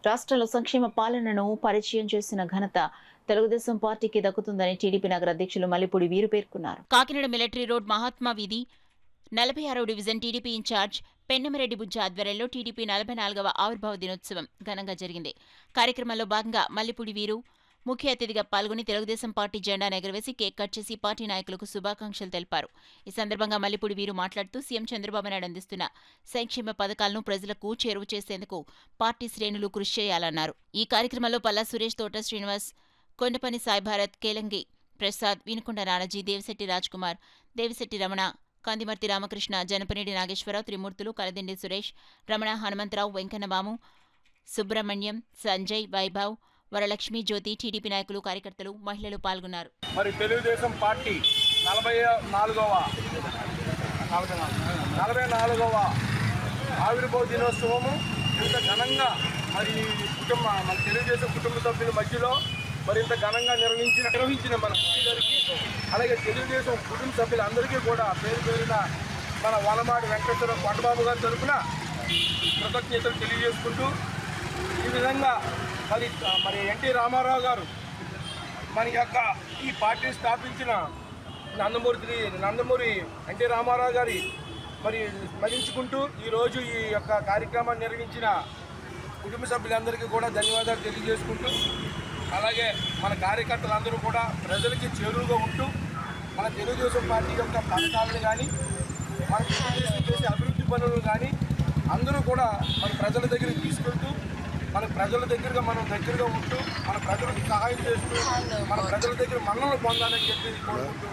రాష్ట్రంలో సంక్షేమ పాలనను పరిచయం చేసిన ఘనత తెలుగుదేశం పార్టీకి దక్కుతుందని టీడీపీ నగర అధ్యక్షులు మల్లిపూడి వీరు పేర్కొన్నారు. కాకినాడ మిలిటరీ రోడ్ మహాత్మా వీధి 46వ డివిజన్ టీడీపీ ఇన్ఛార్జ్ పెన్నమరెడ్డి బుజ్జ ఆధ్వర్యంలో టీడీపీ 44వ ఆవిర్భావ దినోత్సవం ఘనంగా జరిగింది. కార్యక్రమంలో భాగంగా మల్లిపూడి వీరు ముఖ్య అతిథిగా పాల్గొని తెలుగుదేశం పార్టీ జెండాను ఎగురవేసి కేక్ కట్ చేసి పార్టీ నాయకులకు శుభాకాంక్షలు తెలిపారు. ఈ సందర్భంగా మల్లిపూడి వీరు మాట్లాడుతూ సీఎం చంద్రబాబు నాయుడు అందిస్తున్న సంక్షేమ పథకాలను ప్రజలకు చేరువ చేసేందుకు పార్టీ శ్రేణులు కృషి చేయాలన్నారు. ఈ కార్యక్రమంలో పల్లా సురేష్, తోట శ్రీనివాస్, కొండపని సాయిభారత్, కేలంగి ప్రసాద్, వినుకొండ నానాజీ, దేవిశెట్టి రాజ్కుమార్, దేవిశెట్టి రమణ, కందిమర్తి రామకృష్ణ, జనపనేడి నాగేశ్వరరావు, త్రిమూర్తులు, కలదిండి సురేష్, రమణ, హనుమంతరావు, వెంకన్నబాము, సుబ్రహ్మణ్యం, సంజయ్, వైభవ్, వరలక్ష్మి, జ్యోతి, టీడీపీ నాయకులు, కార్యకర్తలు, మహిళలు పాల్గొన్నారు. మరి తెలుగుదేశం పార్టీ 44వ ఆవిర్భావ దినోత్సవము ఇంత ఘనంగా మరి మన తెలుగుదేశం కుటుంబ సభ్యుల మధ్యలో మరింత ఘనంగా నిర్వహించిన మన అందరికీ, అలాగే తెలుగుదేశం కుటుంబ సభ్యులందరికీ కూడా పేరు పేరున మన వనమాడి వెంకటేశ్వర కొండబాబు గారి తరఫున కృతజ్ఞతలు తెలియజేసుకుంటూ, ఈ విధంగా మరి ఎన్టీ రామారావు గారు మన యొక్క ఈ పార్టీని స్థాపించిన నందమూరి ఎన్టీ రామారావు గారి మరి స్మరించుకుంటూ ఈరోజు ఈ యొక్క కార్యక్రమాన్ని నిర్వహించిన కుటుంబ సభ్యులందరికీ కూడా ధన్యవాదాలు తెలియజేసుకుంటూ, అలాగే మన కార్యకర్తలందరూ కూడా ప్రజలకి చేరువుగా ఉంటూ మన తెలుగుదేశం పార్టీ యొక్క పథకాలను కానీ మన తెలుగుదేశం చేసే అభివృద్ధి పనులను కానీ అందరూ కూడా మన ప్రజల దగ్గరికి తీసుకెళ్తూ, మన ప్రజల దగ్గరగా మనం దగ్గరగా ఉంటూ మన ప్రజలకు సహాయం చేస్తూ మన ప్రజల దగ్గర మన్ననలు పొందాలని చెప్పి కోరుకుంటూ